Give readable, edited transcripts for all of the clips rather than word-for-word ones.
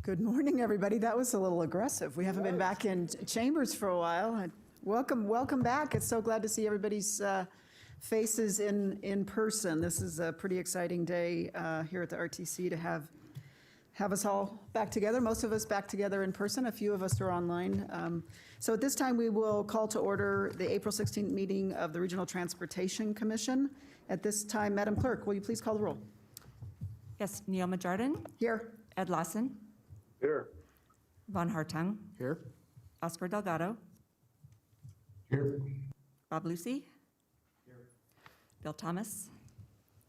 Good morning, everybody. That was a little aggressive. We haven't been back in chambers for a while. Welcome back. It's so glad to see everybody's faces in person. This is a pretty exciting day here at the RTC to have us all back together. Most of us back together in person. A few of us are online. So at this time, we will call to order the April 16th meeting of the Regional Transportation Commission. At this time, Madam Clerk, will you please call the roll? Yes, Neil Majardin. Here. Ed Lawson. Here. Von Hartung. Here. Oscar Delgado. Here. Bob Lucy. Here. Bill Thomas.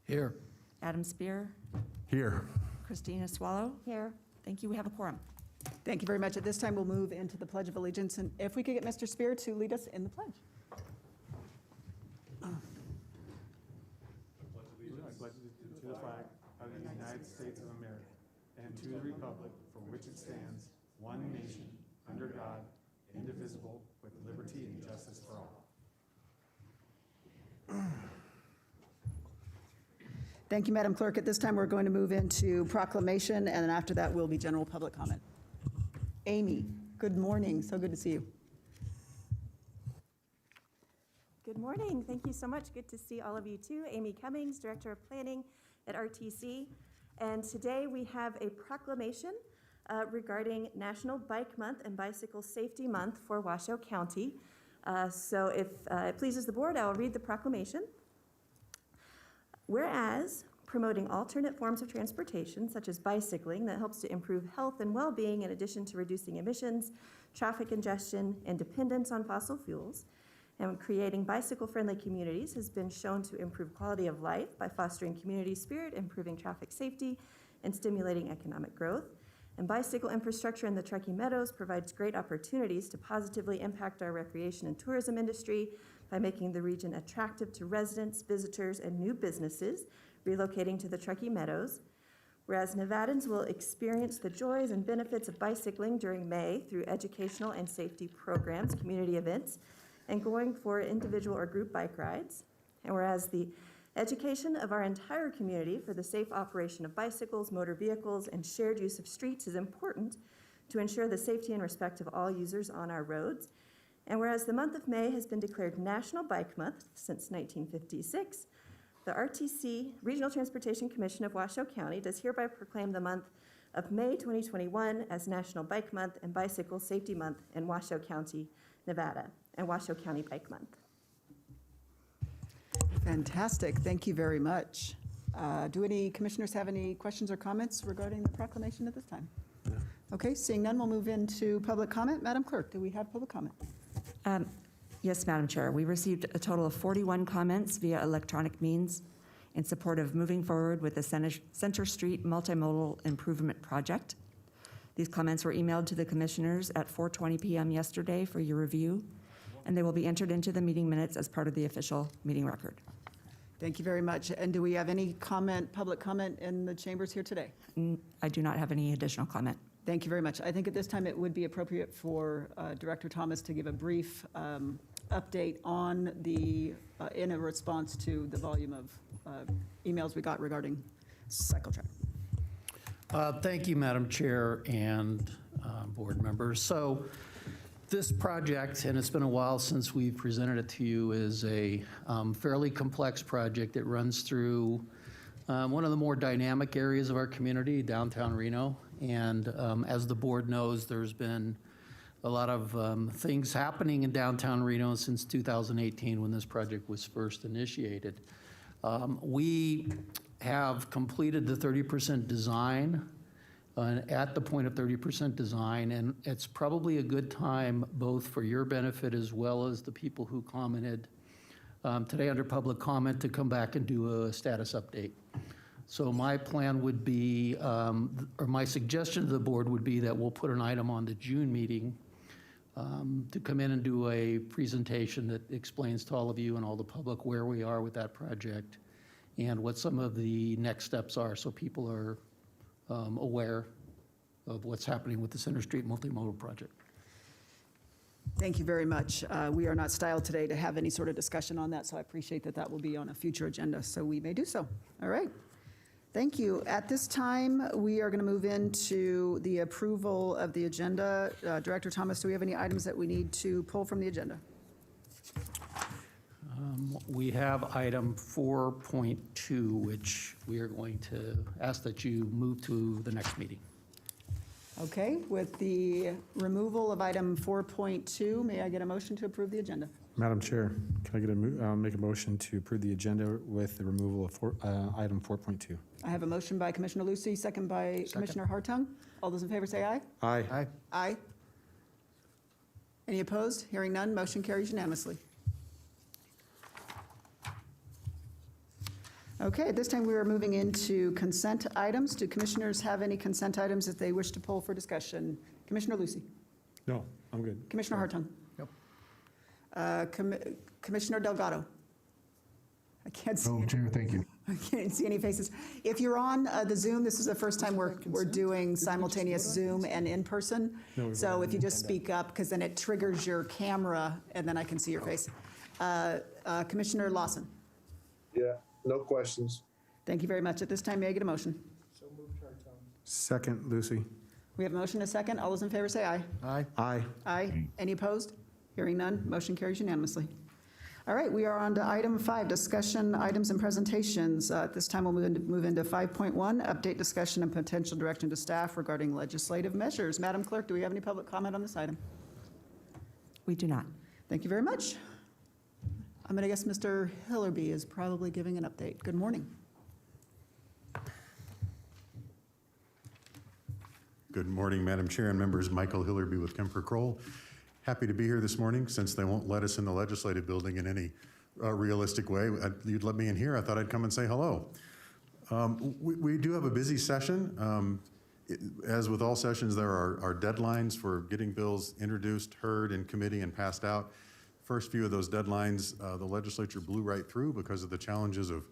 Here. Adam Spear. Here. Christina Swallow. Here. Thank you. We have a quorum. Thank you very much. At this time, we'll move into the Pledge of Allegiance. And if we could get Mr. Spear to lead us in the pledge. I pledge allegiance to the flag of the United States of America and to the republic for which it stands, one nation, under God, indivisible, with liberty and justice for all. Thank you, Madam Clerk. At this time, we're going to move into proclamation, and then after that will be general public comment. Amy, good morning. So good to see you. Good morning. Thank you so much. Good to see all of you too. Amy Cummings, Director of Planning at RTC. And today we have a proclamation regarding National Bike Month and Bicycle Safety Month for Washoe County. So if it pleases the board, I will read the proclamation. Whereas promoting alternate forms of transportation, such as bicycling, that helps to improve health and well-being in addition to reducing emissions, traffic congestion, and dependence on fossil fuels, and creating bicycle-friendly communities has been shown to improve quality of life by fostering community spirit, improving traffic safety, and stimulating economic growth. And bicycle infrastructure in the Truckee Meadows provides great opportunities to positively impact our recreation and tourism industry by making the region attractive to residents, visitors, and new businesses relocating to the Truckee Meadows. Whereas Nevadans will experience the joys and benefits of bicycling during May through educational and safety programs, community events, and going for individual or group bike rides. And whereas the education of our entire community for the safe operation of bicycles, motor vehicles, and shared use of streets is important to ensure the safety and respect of all users on our roads. And whereas the month of May has been declared National Bike Month since 1956, the RTC, Regional Transportation Commission of Washoe County, does hereby proclaim the month of May 2021 as National Bike Month and Bicycle Safety Month in Washoe County, Nevada, and Washoe County Bike Month. Fantastic. Thank you very much. Do any commissioners have any questions or comments regarding the proclamation at this time? No. Okay, seeing none, we'll move into public comment. Madam Clerk, do we have public comment? Yes, Madam Chair. We received a total of 41 comments via electronic means in support of moving forward with the Center Street Multimodal Improvement Project. These comments were emailed to the commissioners at 4:20 p.m. yesterday for your review, and they will be entered into the meeting minutes as part of the official meeting record. Thank you very much. And do we have any public comment in the chambers here today? I do not have any additional comment. Thank you very much. I think at this time it would be appropriate for Director Thomas to give a brief update on in a response to the volume of emails we got regarding cycle track. Thank you, Madam Chair and board members. So this project, and it's been a while since we presented it to you, is a fairly complex project. It runs through one of the more dynamic areas of our community, downtown Reno. And as the board knows, there's been a lot of things happening in downtown Reno since 2018 when this project was first initiated. We have completed the 30% design at the point of 30% design, and it's probably a good time both for your benefit as well as the people who commented today under public comment to come back and do a status update. So my plan would be, or my suggestion to the board would be that we'll put an item on the June meeting to come in and do a presentation that explains to all of you and all the public where we are with that project and what some of the next steps are so people are aware of what's happening with the Center Street Multimodal Project. Thank you very much. We are not styled today to have any sort of discussion on that, so I appreciate that that will be on a future agenda, so we may do so. All right. Thank you. At this time, we are going to move into the approval of the agenda. Director Thomas, do we have any items that we need to pull from the agenda? We have item 4.2, which we are going to ask that you move to the next meeting. Okay, with the removal of item 4.2, may I get a motion to approve the agenda? Madam Chair, can I get make a motion to approve the agenda with the removal of item 4.2? I have a motion by Commissioner Lucy, second by Commissioner Hartung. All those in favor say aye. Aye. Aye. Any opposed? Hearing none, motion carries unanimously. Okay, at this time, we are moving into consent items. Do commissioners have any consent items that they wish to pull for discussion? Commissioner Lucy? No, I'm good. Commissioner Hartung? Nope. Commissioner Delgado? I can't see. Madam Chair, thank you. I can't see any faces. If you're on the Zoom, this is the first time we're doing simultaneous Zoom and in person. So if you just speak up, because then it triggers your camera, and then I can see your face. Commissioner Lawson? Yeah, no questions. Thank you very much. At this time, may I get a motion? Second, Lucy. We have a motion and a second. All those in favor say aye. Aye. Aye. Aye. Any opposed? Hearing none, motion carries unanimously. All right, we are on to item 5, discussion items and presentations. At this time, we'll move into 5.1, update discussion and potential direction to staff regarding legislative measures. Madam Clerk, do we have any public comment on this item? We do not. Thank you very much. I'm going to guess Mr. Hillerby is probably giving an update. Good morning. Good morning, Madam Chair and members. Michael Hillerby with Kemper Kroll. Happy to be here this morning. Since they won't let us in the legislative building in any realistic way, you'd let me in here. I thought I'd come and say hello. We do have a busy session. As with all sessions, there are deadlines for getting bills introduced, heard in committee, and passed out. First few of those deadlines, the legislature blew right through because of the challenges of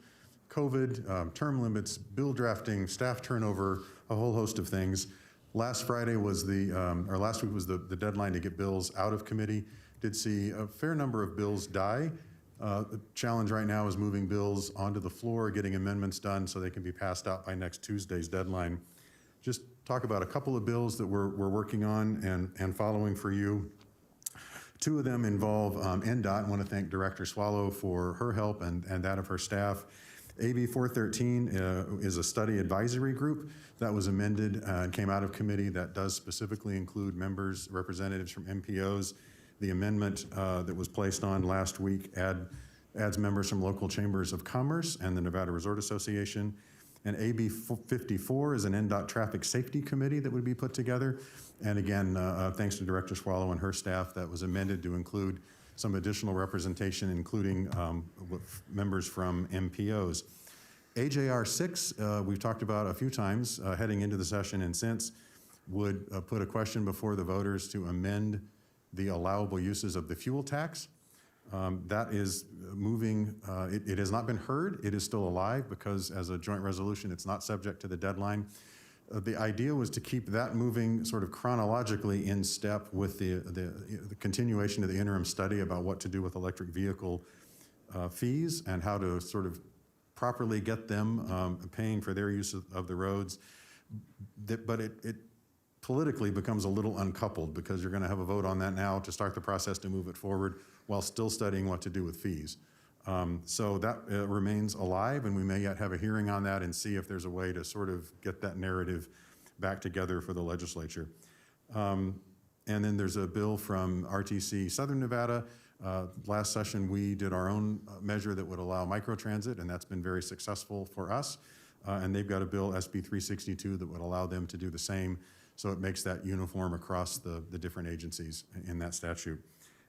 COVID, term limits, bill drafting, staff turnover, a whole host of things. Last Friday was last week was the deadline to get bills out of committee. Did see a fair number of bills die. The challenge right now is moving bills onto the floor, getting amendments done so they can be passed out by next Tuesday's deadline. Just talk about a couple of bills that we're working on and following for you. Two of them involve NDOT. I want to thank Director Swallow for her help and that of her staff. AB 413 is a study advisory group that was amended and came out of committee that does specifically include members, representatives from MPOs. The amendment that was placed on last week adds members from local chambers of commerce and the Nevada Resort Association. And AB 54 is an NDOT traffic safety committee that would be put together. And again, thanks to Director Swallow and her staff, that was amended to include some additional representation, including members from MPOs. AJR 6, we've talked about a few times heading into the session and since, would put a question before the voters to amend the allowable uses of the fuel tax. That is moving, it has not been heard, it is still alive because as a joint resolution, it's not subject to the deadline. The idea was to keep that moving sort of chronologically in step with the continuation of the interim study about what to do with electric vehicle fees and how to sort of properly get them paying for their use of the roads. But it politically becomes a little uncoupled because you're going to have a vote on that now to start the process to move it forward while still studying what to do with fees. So that remains alive, and we may yet have a hearing on that and see if there's a way to sort of get that narrative back together for the legislature. And then there's a bill from RTC Southern Nevada. Last session, we did our own measure that would allow microtransit, and that's been very successful for us. And they've got a bill, SB 362, that would allow them to do the same. So it makes that uniform across the different agencies in that statute.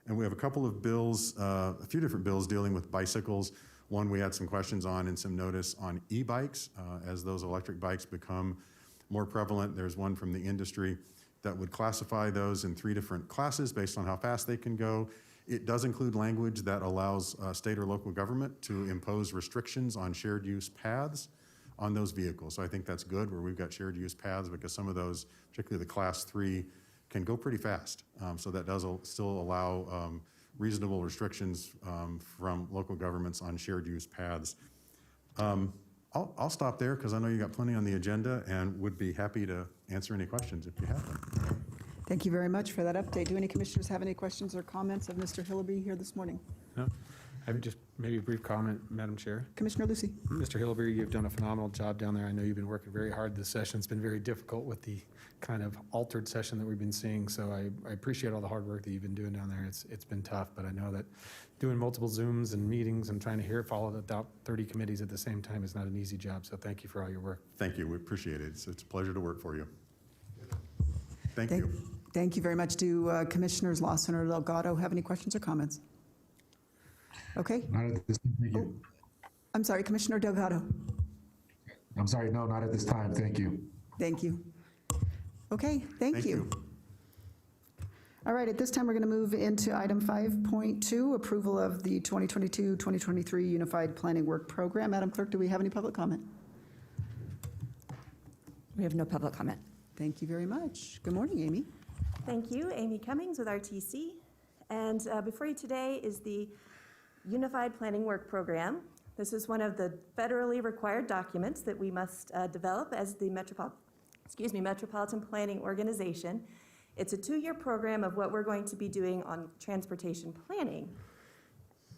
And we have a couple of bills, a few different bills dealing with bicycles. One we had some questions on and some notice on e-bikes. As those electric bikes become more prevalent, there's one from the industry that would classify those in 3 different classes based on how fast they can go. It does include language that allows state or local government to impose restrictions on shared use paths on those vehicles. So I think that's good where we've got shared use paths because some of those, particularly the class 3, can go pretty fast. So that does still allow reasonable restrictions from local governments on shared use paths. I'll stop there because I know you got plenty on the agenda and would be happy to answer any questions if you have them. Thank you very much for that update. Do any commissioners have any questions or comments of Mr. Hillaby here this morning? No? I have just maybe a brief comment, Madam Chair. Commissioner Lucy? Mr. Hillary, you've done a phenomenal job down there. I know you've been working very hard this session. It's been very difficult with the kind of altered session that we've been seeing, so I appreciate all the hard work that you've been doing down there. It's been tough, but I know that doing multiple Zooms and meetings and trying to hear it follow about 30 committees at the same time is not an easy job, so thank you for all your work. Thank you. We appreciate it. It's a pleasure to work for you. Thank you. Thank you very much. Do Commissioners Lawson or Delgado have any questions or comments? Okay. Not at this time, thank you. I'm sorry, Commissioner Delgado. I'm sorry, no, not at this time, thank you. Thank you. Okay, thank you. All right, at this time, we're going to move into item 5.2, approval of the 2022-2023 Unified Planning Work Program. Madam Clerk, do we have any public comment? We have no public comment. Thank you very much. Good morning, Amy. Thank you, Amy Cummings with RTC. And before you today is the Unified Planning Work Program. This is one of the federally required documents that we must develop as the Metropolitan Planning Organization. It's a 2-year program of what we're going to be doing on transportation planning.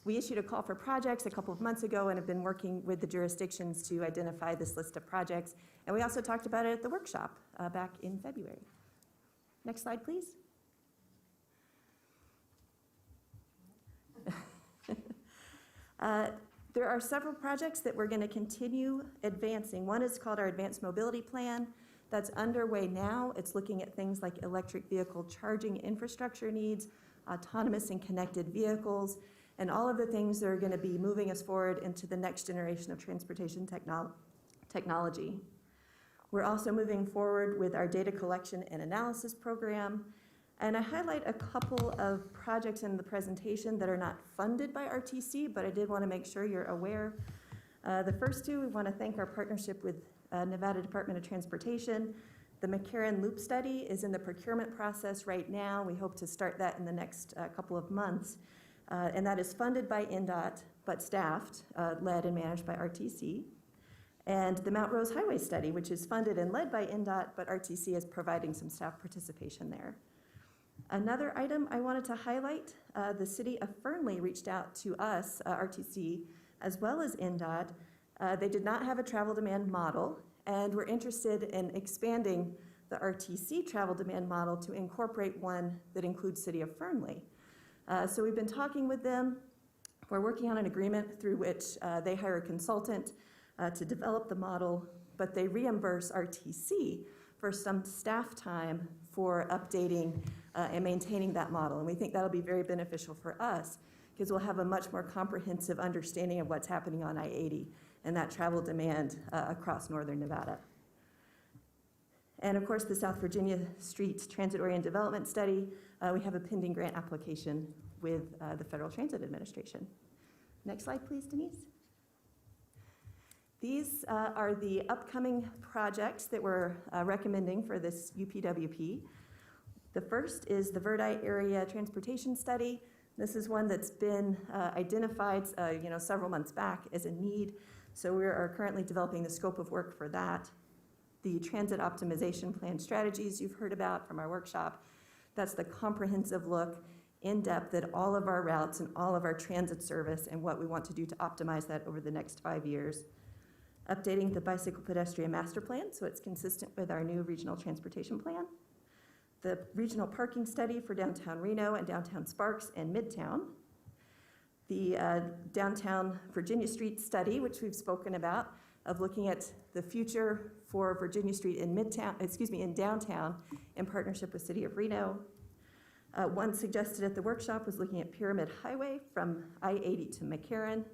We issued a call for projects a couple of months ago and have been working with the jurisdictions to identify this list of projects. And we also talked about it at the workshop back in February. Next slide, please. There are several projects that we're going to continue advancing. One is called our Advanced Mobility Plan. That's underway now. It's looking at things like electric vehicle charging infrastructure needs, autonomous and connected vehicles, and all of the things that are going to be moving us forward into the next generation of transportation technology. We're also moving forward with our data collection and analysis program. And I highlight a couple of projects in the presentation that are not funded by RTC, but I did want to make sure you're aware. The first two, we want to thank our partnership with Nevada Department of Transportation. The McCarran Loop Study is in the procurement process right now. We hope to start that in the next couple of months. And that is funded by NDOT, but staffed, led and managed by RTC. And the Mount Rose Highway Study, which is funded and led by NDOT, but RTC is providing some staff participation there. Another item I wanted to highlight, the city of Fernley reached out to us, RTC, as well as NDOT. They did not have a travel demand model, and we're interested in expanding the RTC travel demand model to incorporate one that includes city of Fernley. So we've been talking with them. We're working on an agreement through which they hire a consultant to develop the model, but they reimburse RTC for some staff time for updating and maintaining that model. And we think that'll be very beneficial for us because we'll have a much more comprehensive understanding of what's happening on I-80 and that travel demand across northern Nevada. And of course, the South Virginia Street Transit-Oriented Development Study, we have a pending grant application with the Federal Transit Administration. Next slide, please, Denise. These are the upcoming projects that we're recommending for this UPWP. The first is the Verdi Area Transportation Study. This is one that's been identified several months back as a need. So we are currently developing the scope of work for that. The Transit Optimization Plan strategies you've heard about from our workshop. That's the comprehensive look in depth at all of our routes and all of our transit service and what we want to do to optimize that over the next 5 years. Updating the Bicycle Pedestrian Master Plan so it's consistent with our new Regional Transportation Plan. The Regional Parking Study for downtown Reno and downtown Sparks and Midtown. The Downtown Virginia Street Study, which we've spoken about, of looking at the future for Virginia Street in downtown in partnership with City of Reno. One suggested at the workshop was looking at Pyramid Highway from I-80 to McCarran.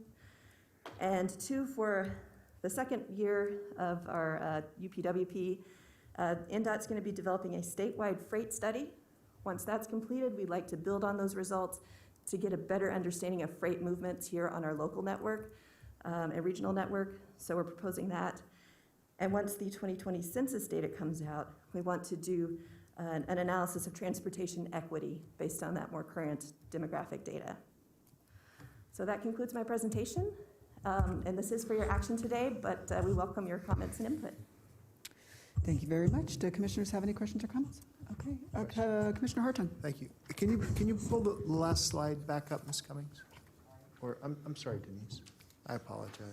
And two, for the second year of our UPWP, NDOT's going to be developing a statewide freight study. Once that's completed, we'd like to build on those results to get a better understanding of freight movements here on our local network and regional network. So we're proposing that. And once the 2020 census data comes out, we want to do an analysis of transportation equity based on that more current demographic data. So that concludes my presentation. And this is for your action today, but we welcome your comments and input. Thank you very much. Do commissioners have any questions or comments? Okay. Commissioner Hartung. Thank you. Can you pull the last slide back up, Ms. Cummings? Or, I'm sorry, Denise. I apologize.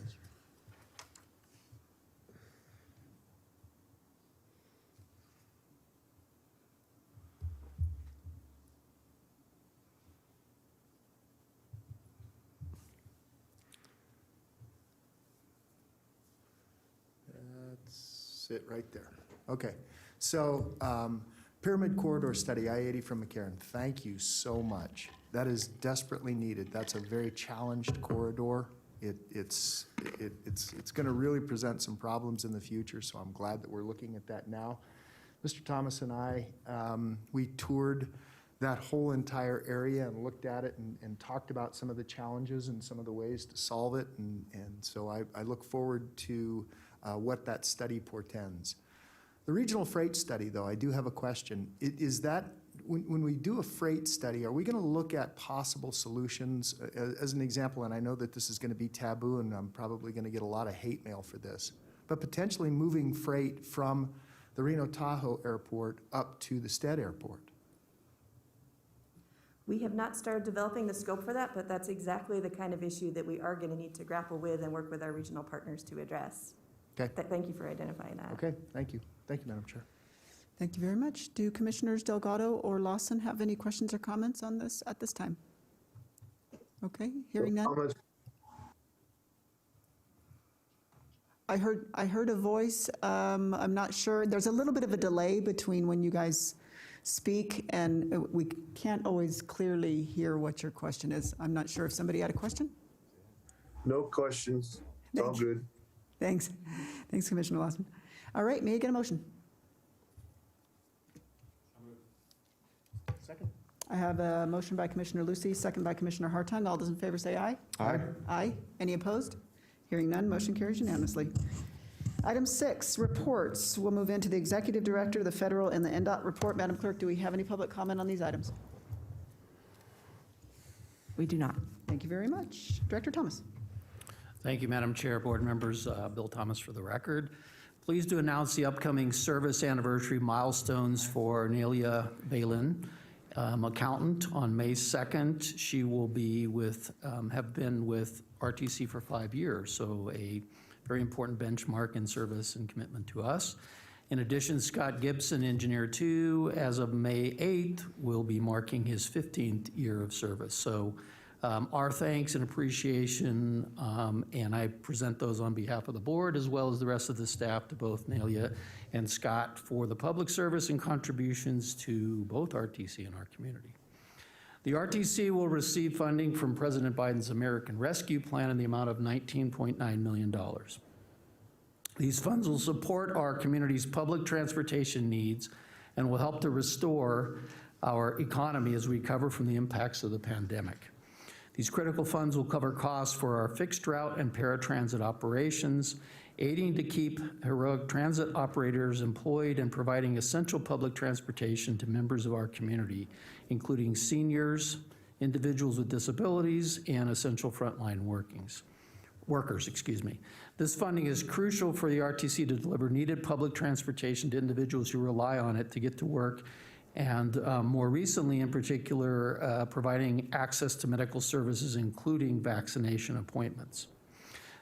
That's it right there. Okay. So, Pyramid Corridor Study, I-80 from McCarran, thank you so much. That is desperately needed. That's a very challenged corridor. It's going to really present some problems in the future, so I'm glad that we're looking at that now. Mr. Thomas and I, we toured that whole entire area and looked at it and talked about some of the challenges and some of the ways to solve it, and so I look forward to what that study portends. The regional freight study, though, I do have a question. Is that, when we do a freight study, are we going to look at possible solutions? As an example, and I know that this is going to be taboo, and I'm probably going to get a lot of hate mail for this, but potentially moving freight from the Reno Tahoe Airport up to the Stead Airport. We have not started developing the scope for that, but that's exactly the kind of issue that we are going to need to grapple with and work with our regional partners to address. Okay. Thank you for identifying that. Okay, thank you. Thank you, Madam Chair. Thank you very much. Do Commissioners Delgado or Lawson have any questions or comments on this at this time? Okay, hearing none. I heard a voice. I'm not sure. There's a little bit of a delay between when you guys speak, and we can't always clearly hear what your question is. I'm not sure if somebody had a question. No questions. It's all good. Thanks. Thanks, Commissioner Lawson. All right, may I get a motion? Second. I have a motion by Commissioner Lucy, second by Commissioner Hartung. All those in favor say aye. Aye. Aye. Any opposed? Hearing none, motion carries unanimously. Item 6, reports. We'll move into the Executive Director, the Federal, and the NDOT report. Madam Clerk, do we have any public comment on these items? We do not. Thank you very much. Director Thomas. Thank you, Madam Chair, board members. Bill Thomas for the record. Pleased to announce the upcoming service anniversary milestones for Nelia Balin, accountant. On May 2nd, she will be have been with RTC for 5 years, so a very important benchmark in service and commitment to us. In addition, Scott Gibson, Engineer 2, as of May 8th, will be marking his 15th year of service. So our thanks and appreciation, and I present those on behalf of the board as well as the rest of the staff to both Nelia and Scott for the public service and contributions to both RTC and our community. The RTC will receive funding from President Biden's American Rescue Plan in the amount of $19.9 million. These funds will support our community's public transportation needs and will help to restore our economy as we recover from the impacts of the pandemic. These critical funds will cover costs for our fixed route and paratransit operations, aiding to keep heroic transit operators employed and providing essential public transportation to members of our community, including seniors, individuals with disabilities, and essential frontline workers. This funding is crucial for the RTC to deliver needed public transportation to individuals who rely on it to get to work, and more recently, in particular, providing access to medical services, including vaccination appointments.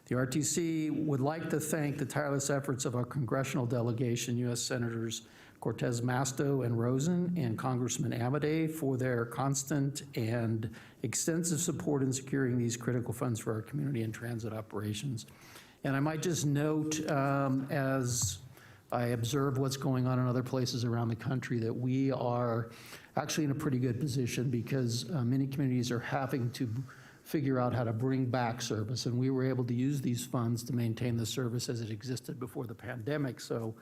The RTC would like to thank the tireless efforts of our congressional delegation, U.S. Senators Cortez Masto and Rosen and Congressman Amadei, for their constant and extensive support in securing these critical funds for our community and transit operations. And I might just note, as I observe what's going on in other places around the country, that we are actually in a pretty good position because many communities are having to figure out how to bring back service, and we were able to use these funds to maintain the service as it existed before the pandemic. So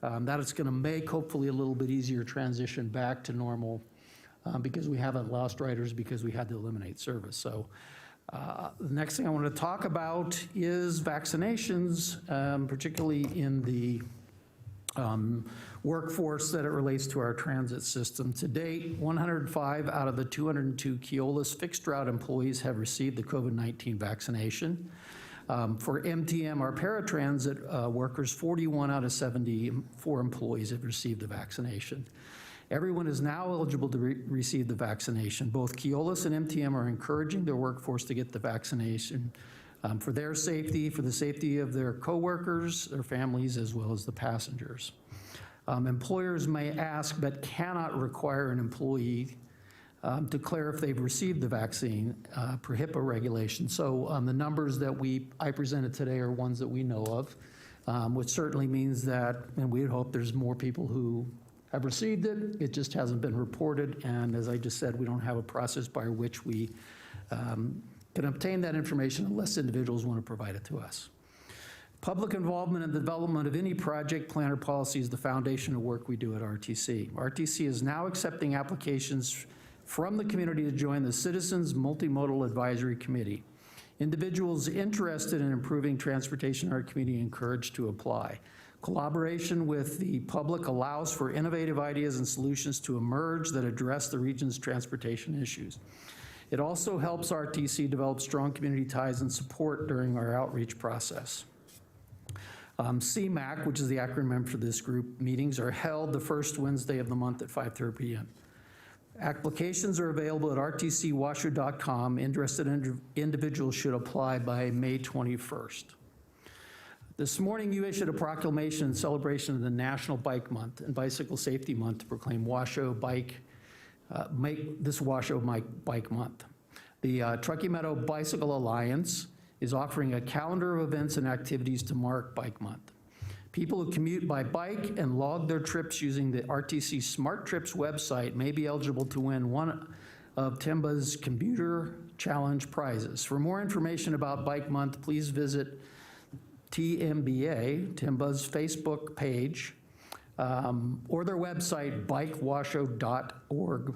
that is going to make hopefully a little bit easier transition back to normal because we haven't lost riders because we had to eliminate service. So the next thing I want to talk about is vaccinations, particularly in the workforce that it relates to our transit system. To date, 105 out of the 202 Keolis fixed route employees have received the COVID-19 vaccination. For MTM, our paratransit workers, 41 out of 74 employees have received the vaccination. Everyone is now eligible to receive the vaccination. Both Keolis and MTM are encouraging their workforce to get the vaccination for their safety, for the safety of their coworkers, their families, as well as the passengers. Employers may ask but cannot require an employee declare if they've received the vaccine per HIPAA regulation. So the numbers that I presented today are ones that we know of, which certainly means that, and we'd hope there's more people who have received it. It just hasn't been reported. And as I just said, we don't have a process by which we can obtain that information unless individuals want to provide it to us. Public involvement in the development of any project, plan, or policy is the foundation of work we do at RTC. RTC is now accepting applications from the community to join the Citizens Multimodal Advisory Committee. Individuals interested in improving transportation in our community are encouraged to apply. Collaboration with the public allows for innovative ideas and solutions to emerge that address the region's transportation issues. It also helps RTC develop strong community ties and support during our outreach process. CMAC, which is the acronym for this group, meetings are held the first Wednesday of the month at 5:30 p.m. Applications are available at rtcwashoe.com. Interested individuals should apply by May 21st. This morning, you issued a proclamation in celebration of the National Bike Month and Bicycle Safety Month to proclaim Washoe make this Washoe Bike Month. The Truckee Meadow Bicycle Alliance is offering a calendar of events and activities to mark Bike Month. People who commute by bike and log their trips using the RTC Smart Trips website may be eligible to win one of TIMBA's Commuter Challenge prizes. For more information about Bike Month, please visit TIMBA's Facebook page or their website, bikewashoe.org.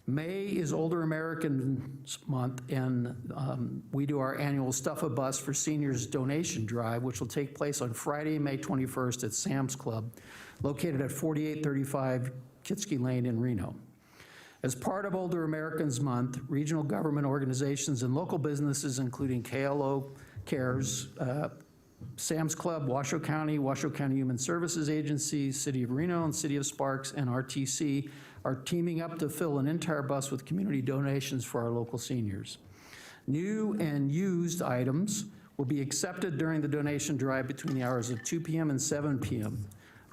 May is Older Americans Month, and we do our annual Stuff a Bus for Seniors donation drive, which will take place on Friday, May 21st at Sam's Club, located at 4835 Kitsky Lane in Reno. As part of Older Americans Month, regional government organizations and local businesses, including KLO Cares, Sam's Club, Washoe County Human Services Agency, City of Reno, and City of Sparks, and RTC are teaming up to fill an entire bus with community donations for our local seniors. New and used items will be accepted during the donation drive between the hours of 2 p.m. and 7 p.m.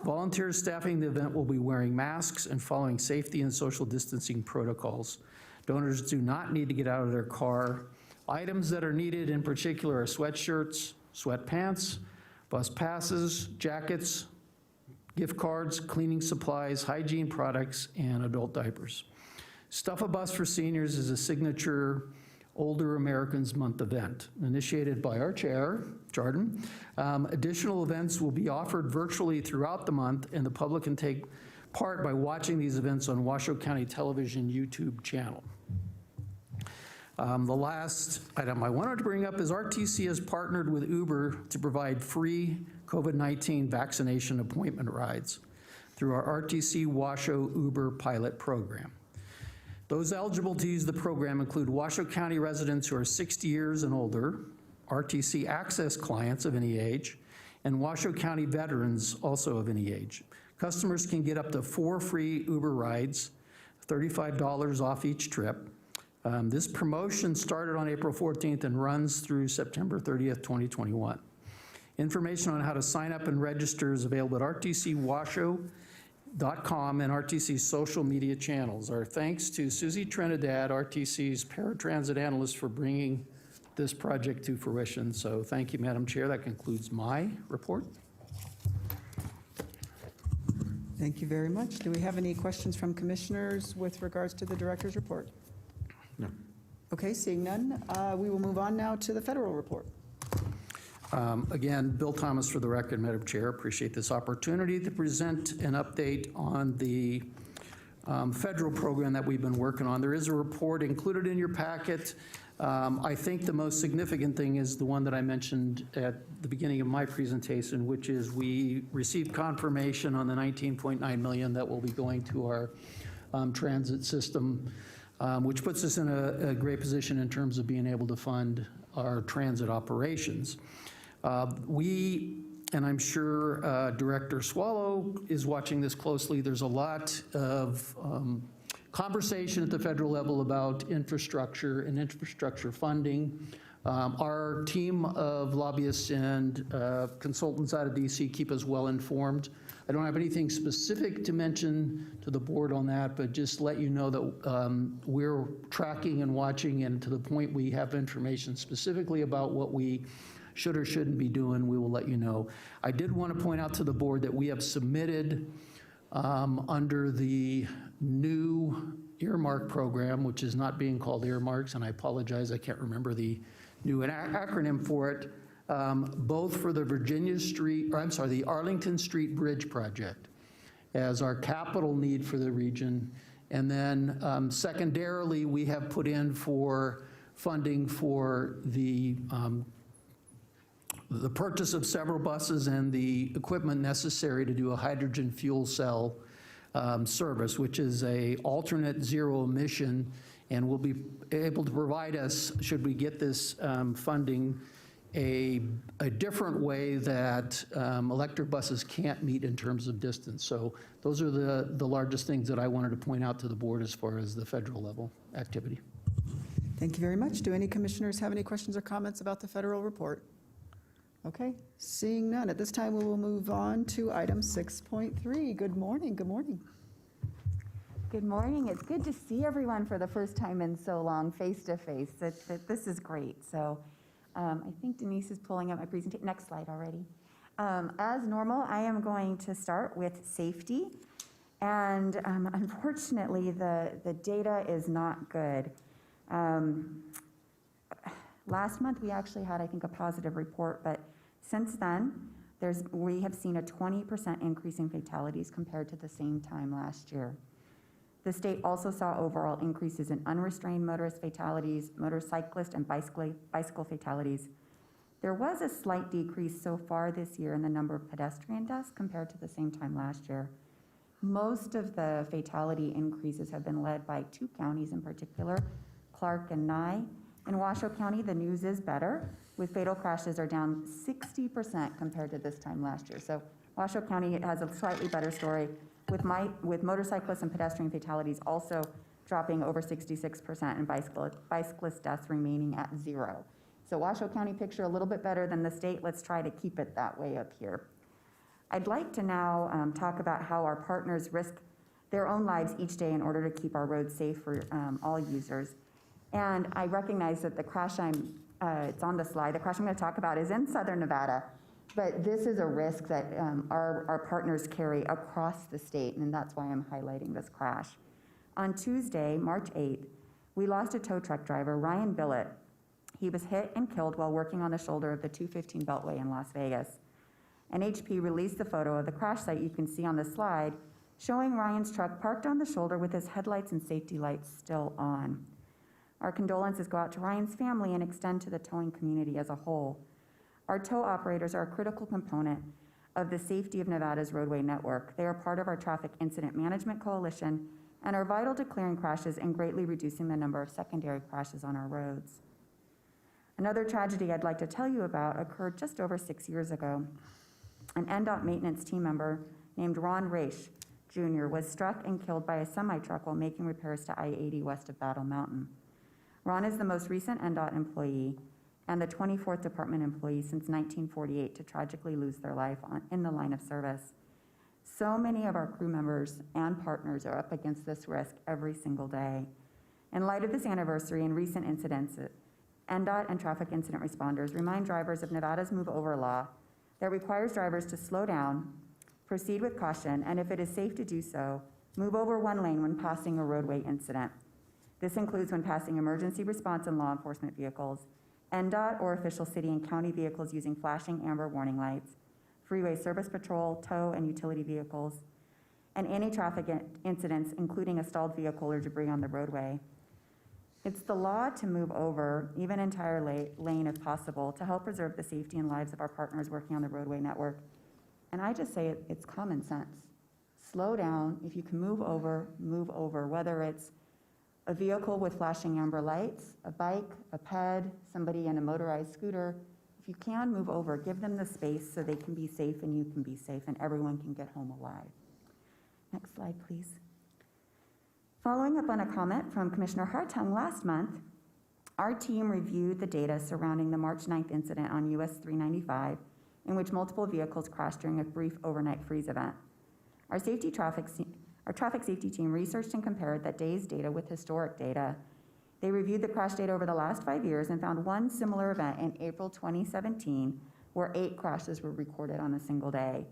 Volunteers staffing the event will be wearing masks and following safety and social distancing protocols. Donors do not need to get out of their car. Items that are needed in particular are sweatshirts, sweatpants, bus passes, jackets, gift cards, cleaning supplies, hygiene products, and adult diapers. Stuff a Bus for Seniors is a signature Older Americans Month event, initiated by our chair, Jordan. Additional events will be offered virtually throughout the month, and the public can take part by watching these events on Washoe County Television YouTube channel. The last item I wanted to bring up is RTC has partnered with Uber to provide free COVID-19 vaccination appointment rides through our RTC Washoe Uber pilot program. Those eligible to use the program include Washoe County residents who are 60 years and older, RTC Access clients of any age, and Washoe County veterans also of any age. Customers can get up to 4 free Uber rides, $35 off each trip. This promotion started on April 14th and runs through September 30th, 2021. Information on how to sign up and register is available at rtcwashoe.com and RTC's social media channels. Our thanks to Susie Trinidad, RTC's paratransit analyst, for bringing this project to fruition. So thank you, Madam Chair. That concludes my report. Thank you very much. Do we have any questions from commissioners with regards to the director's report? No. Okay, seeing none, we will move on now to the federal report. Again, Bill Thomas for the record, Madam Chair. Appreciate this opportunity to present an update on the federal program that we've been working on. There is a report included in your packet. I think the most significant thing is the one that I mentioned at the beginning of my presentation, which is we received confirmation on the $19.9 million that will be going to our transit system, which puts us in a great position in terms of being able to fund our transit operations. And I'm sure Director Swallow is watching this closely, there's a lot of conversation at the federal level about infrastructure and infrastructure funding. Our team of lobbyists and consultants out of DC keep us well informed. I don't have anything specific to mention to the board on that, but just let you know that we're tracking and watching, and to the point we have information specifically about what we should or shouldn't be doing, we will let you know. I did want to point out to the board that we have submitted under the new earmark program, which is not being called earmarks, and I apologize, I can't remember the new acronym for it, both for the the Arlington Street Bridge project as our capital need for the region. And then secondarily, we have put in for funding for the purchase of several buses and the equipment necessary to do a hydrogen fuel cell service, which is a alternate zero emission, and will be able to provide us, should we get this funding, a different way that electric buses can't meet in terms of distance. So those are the largest things that I wanted to point out to the board as far as the federal level activity. Thank you very much. Do any commissioners have any questions or comments about the federal report? Okay, seeing none. At this time, we will move on to item 6.3. Good morning, good morning. Good morning. It's good to see everyone for the first time in so long, face to face. This is great. So I think Denise is pulling up my presentation. Next slide already. As normal, I am going to start with safety. And unfortunately, the data is not good. Last month, we actually had, I think, a positive report, but since then, we have seen a 20% increase in fatalities compared to the same time last year. The state also saw overall increases in unrestrained motorist fatalities, motorcyclist and bicycle fatalities. There was a slight decrease so far this year in the number of pedestrian deaths compared to the same time last year. Most of the fatality increases have been led by two counties in particular, Clark and Nye. In Washoe County, the news is better, with fatal crashes are down 60% compared to this time last year. So Washoe County has a slightly better story, with motorcyclists and pedestrian fatalities also dropping over 66% and bicyclist deaths remaining at 0. So Washoe County picture a little bit better than the state. Let's try to keep it that way up here. I'd like to now talk about how our partners risk their own lives each day in order to keep our roads safe for all users. And I recognize that the crash it's on the slide, the crash I'm going to talk about is in Southern Nevada, but this is a risk that our partners carry across the state, and that's why I'm highlighting this crash. On Tuesday, March 8th, we lost a tow truck driver, Ryan Billet. He was hit and killed while working on the shoulder of the 215 Beltway in Las Vegas. NHP released the photo of the crash site you can see on the slide, showing Ryan's truck parked on the shoulder with his headlights and safety lights still on. Our condolences go out to Ryan's family and extend to the towing community as a whole. Our tow operators are a critical component of the safety of Nevada's roadway network. They are part of our Traffic Incident Management Coalition and are vital to clearing crashes and greatly reducing the number of secondary crashes on our roads. Another tragedy I'd like to tell you about occurred just over 6 years ago. An NDOT maintenance team member named Ron Raish Jr. was struck and killed by a semi-truck while making repairs to I-80 west of Battle Mountain. Ron is the most recent NDOT employee and the 24th department employee since 1948 to tragically lose their life in the line of service. So many of our crew members and partners are up against this risk every single day. In light of this anniversary and recent incidents, NDOT and traffic incident responders remind drivers of Nevada's Move Over law that requires drivers to slow down, proceed with caution, and if it is safe to do so, move over one lane when passing a roadway incident. This includes when passing emergency response and law enforcement vehicles, NDOT or official city and county vehicles using flashing amber warning lights, freeway service patrol, tow, and utility vehicles, and any traffic incidents, including a stalled vehicle or debris on the roadway. It's the law to move over, even entire lane if possible, to help preserve the safety and lives of our partners working on the roadway network. And I just say it's common sense. Slow down. If you can move over, whether it's a vehicle with flashing amber lights, a bike, a ped, somebody in a motorized scooter. If you can, move over, give them the space so they can be safe and you can be safe and everyone can get home alive. Next slide, please. Following up on a comment from Commissioner Hartung last month, our team reviewed the data surrounding the March 9th incident on US 395, in which multiple vehicles crashed during a brief overnight freeze event. Our traffic safety team researched and compared that day's data with historic data. They reviewed the crash data over the last 5 years and found one similar event in April 2017, where 8 crashes were recorded on a single day.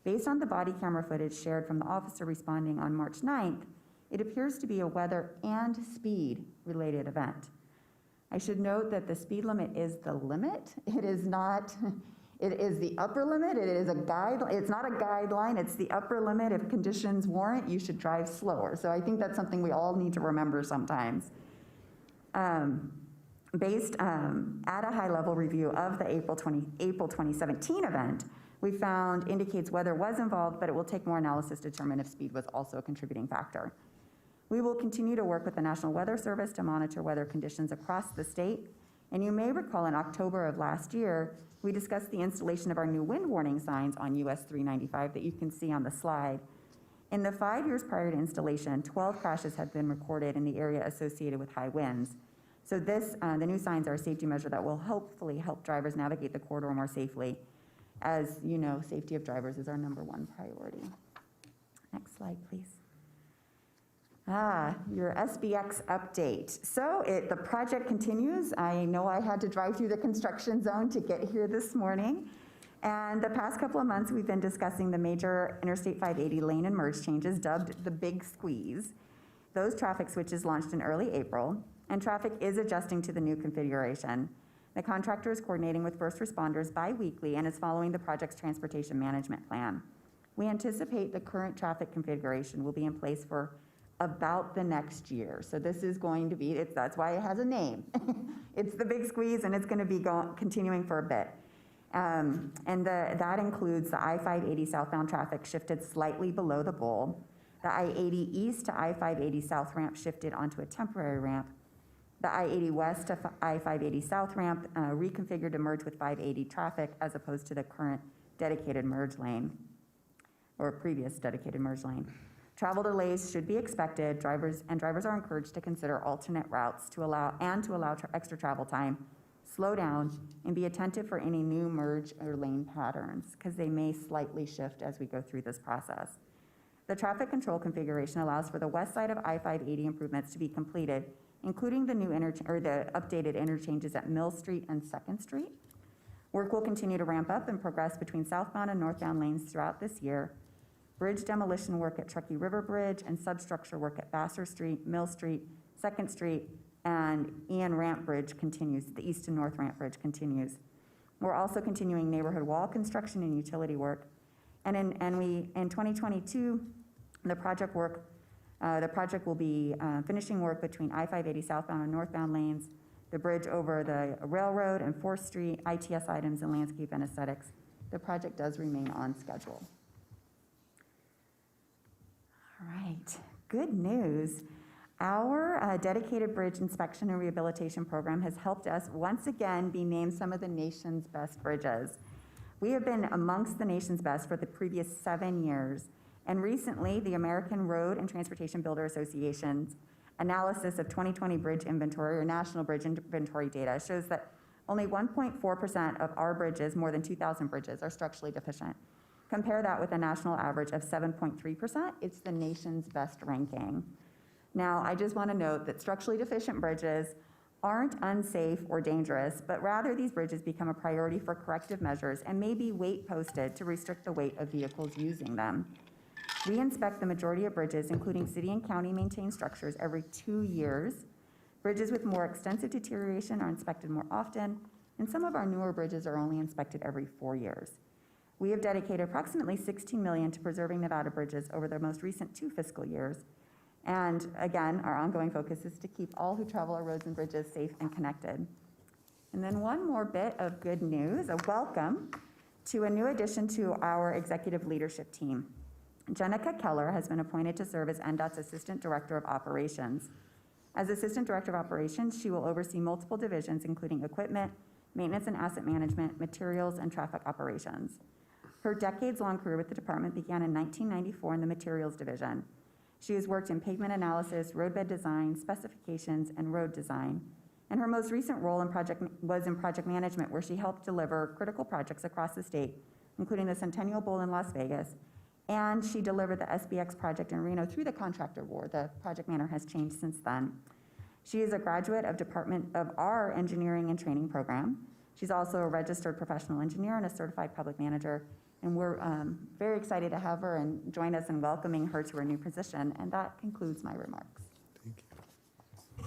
Based on the body camera footage shared from the officer responding on March 9th, it appears to be a weather and speed-related event. I should note that the speed limit is the limit. It is not, it is the upper limit. It is a guide. It's not a guideline. It's the upper limit. If conditions warrant, you should drive slower. So I think that's something we all need to remember sometimes. Based at a high-level review of the April 2017 event, we found indicates weather was involved, but it will take more analysis to determine if speed was also a contributing factor. We will continue to work with the National Weather Service to monitor weather conditions across the state. And you may recall in October of last year, we discussed the installation of our new wind warning signs on US 395 that you can see on the slide. In the 5 years prior to installation, 12 crashes had been recorded in the area associated with high winds. So the new signs are a safety measure that will hopefully help drivers navigate the corridor more safely. As you know, safety of drivers is our #1 priority. Next slide, please. Your SBX update. So the project continues. I know I had to drive through the construction zone to get here this morning. And the past couple of months, we've been discussing the major Interstate 580 lane and merge changes, dubbed the Big Squeeze. Those traffic switches launched in early April, and traffic is adjusting to the new configuration. The contractor is coordinating with first responders bi-weekly and is following the project's transportation management plan. We anticipate the current traffic configuration will be in place for about the next year. So this is going to be, that's why it has a name. It's the Big Squeeze, and it's going to be continuing for a bit. That includes the I-580 southbound traffic shifted slightly below the bowl. The I-80 east to I-580 south ramp shifted onto a temporary ramp. The I-80 west to I-580 south ramp reconfigured to merge with 580 traffic as opposed to the current dedicated merge lane, or previous dedicated merge lane. Travel delays should be expected. Drivers are encouraged to consider alternate routes to allow extra travel time, slow down, and be attentive for any new merge or lane patterns, because they may slightly shift as we go through this process. The traffic control configuration allows for the west side of I-580 improvements to be completed, including the new the updated interchanges at Mill Street and 2nd Street. Work will continue to ramp up and progress between southbound and northbound lanes throughout this year. Bridge demolition work at Truckee River Bridge and substructure work at Vassar Street, Mill Street, 2nd Street, and Ian Ramp Bridge continues. The east and north ramp bridge continues. We're also continuing neighborhood wall construction and utility work. And in 2022, the project will be finishing work between I-580 southbound and northbound lanes, the bridge over the railroad and 4th Street, ITS items and landscape and aesthetics. The project does remain on schedule. All right, good news. Our dedicated bridge inspection and rehabilitation program has helped us once again be named some of the nation's best bridges. We have been amongst the nation's best for the previous 7 years. And recently, the American Road and Transportation Builder Association's analysis of 2020 bridge inventory or national bridge inventory data shows that only 1.4% of our bridges, more than 2,000 bridges, are structurally deficient. Compare that with a national average of 7.3%. It's the nation's best ranking. Now, I just want to note that structurally deficient bridges aren't unsafe or dangerous, but rather these bridges become a priority for corrective measures and may be weight posted to restrict the weight of vehicles using them. We inspect the majority of bridges, including city and county maintained structures, every 2 years. Bridges with more extensive deterioration are inspected more often, and some of our newer bridges are only inspected every 4 years. We have dedicated approximately $16 million to preserving Nevada bridges over the most recent 2 fiscal years. And again, our ongoing focus is to keep all who travel our roads and bridges safe and connected. And then one more bit of good news, a welcome to a new addition to our executive leadership team. Jennica Keller has been appointed to serve as NDOT's Assistant Director of Operations. As Assistant Director of Operations, she will oversee multiple divisions, including equipment, maintenance and asset management, materials, and traffic operations. Her decades-long career with the department began in 1994 in the materials division. She has worked in pavement analysis, roadbed design, specifications, and road design. And her most recent role was in project management, where she helped deliver critical projects across the state, including the Centennial Bowl in Las Vegas. And she delivered the SBX project in Reno through the contractor award. The project manager has changed since then. She is a graduate of our engineering and training program. She's also a registered professional engineer and a certified public manager. And we're very excited to have her and join us in welcoming her to her new position. And that concludes my remarks. Thank you.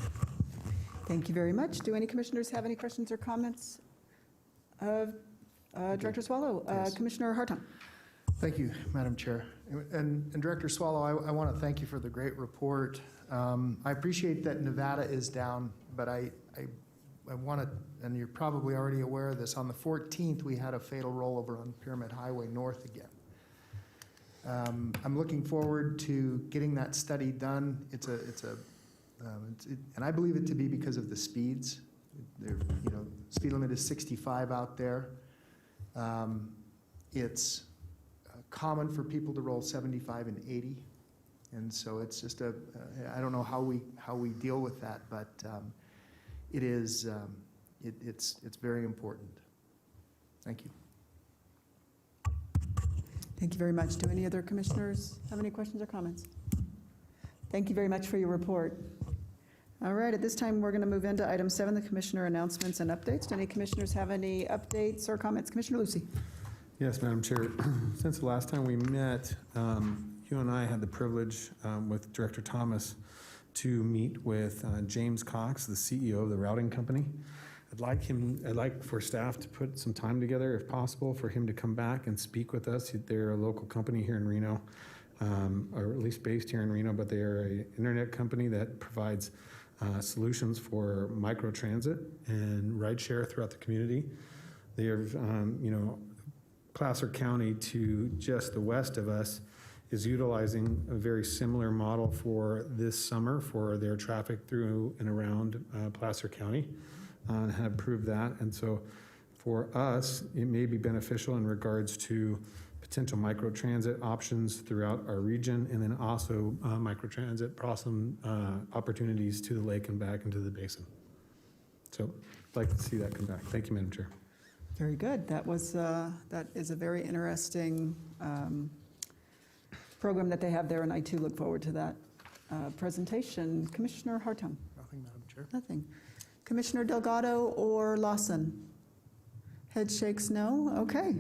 Thank you very much. Do any commissioners have any questions or comments? Director Swallow, Yes. Commissioner Hartung. Thank you, Madam Chair. And Director Swallow, I want to thank you for the great report. I appreciate that Nevada is down, but I want to, and you're probably already aware of this, on the 14th, we had a fatal rollover on Pyramid Highway North again. I'm looking forward to getting that study done. And I believe it to be because of the speeds. Speed limit is 65 out there. It's common for people to roll 75 and 80. And so it's just I don't know how we deal with that, but it is, it's very important. Thank you. Thank you very much. Do any other commissioners have any questions or comments? Thank you very much for your report. All right, at this time, we're going to move into item 7, the commissioner announcements and updates. Do any commissioners have any updates or comments? Commissioner Lucy. Yes, Madam Chair. Since the last time we met, you and I had the privilege with Director Thomas to meet with James Cox, the CEO of the routing company. I'd like for staff to put some time together, if possible, for him to come back and speak with us. They're a local company here in Reno, or at least based here in Reno, but they are an internet company that provides solutions for microtransit and rideshare throughout the community. They are, Placer County to just the west of us is utilizing a very similar model for this summer for their traffic through and around Placer County, and have proved that. And so for us, it may be beneficial in regards to potential microtransit options throughout our region, and then also microtransit opportunities to the lake and back into the basin. So I'd like to see that come back. Thank you, Madam Chair. Very good. That is a very interesting program that they have there, and I too look forward to that presentation. Commissioner Hartung? Nothing, Madam Chair. Nothing. Commissioner Delgado or Lawson? Head shakes no. Okay.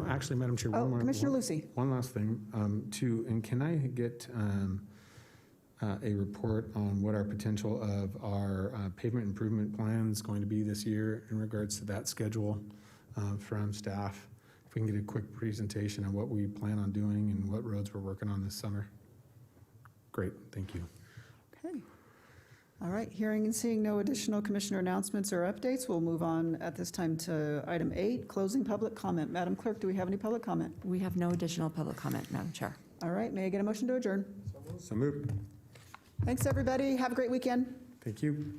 Actually, Madam Chair, Commissioner Lucy. One last thing, too, and can I get a report on what our potential of our pavement improvement plan is going to be this year in regards to that schedule from staff? If we can get a quick presentation on what we plan on doing and what roads we're working on this summer. Great, thank you. Okay. All right, hearing and seeing no additional commissioner announcements or updates, we'll move on at this time to item 8, closing public comment. Madam Clerk, do we have any public comment? We have no additional public comment, Madam Chair. All right, may I get a motion to adjourn? So moved. Thanks, everybody. Have a great weekend. Thank you.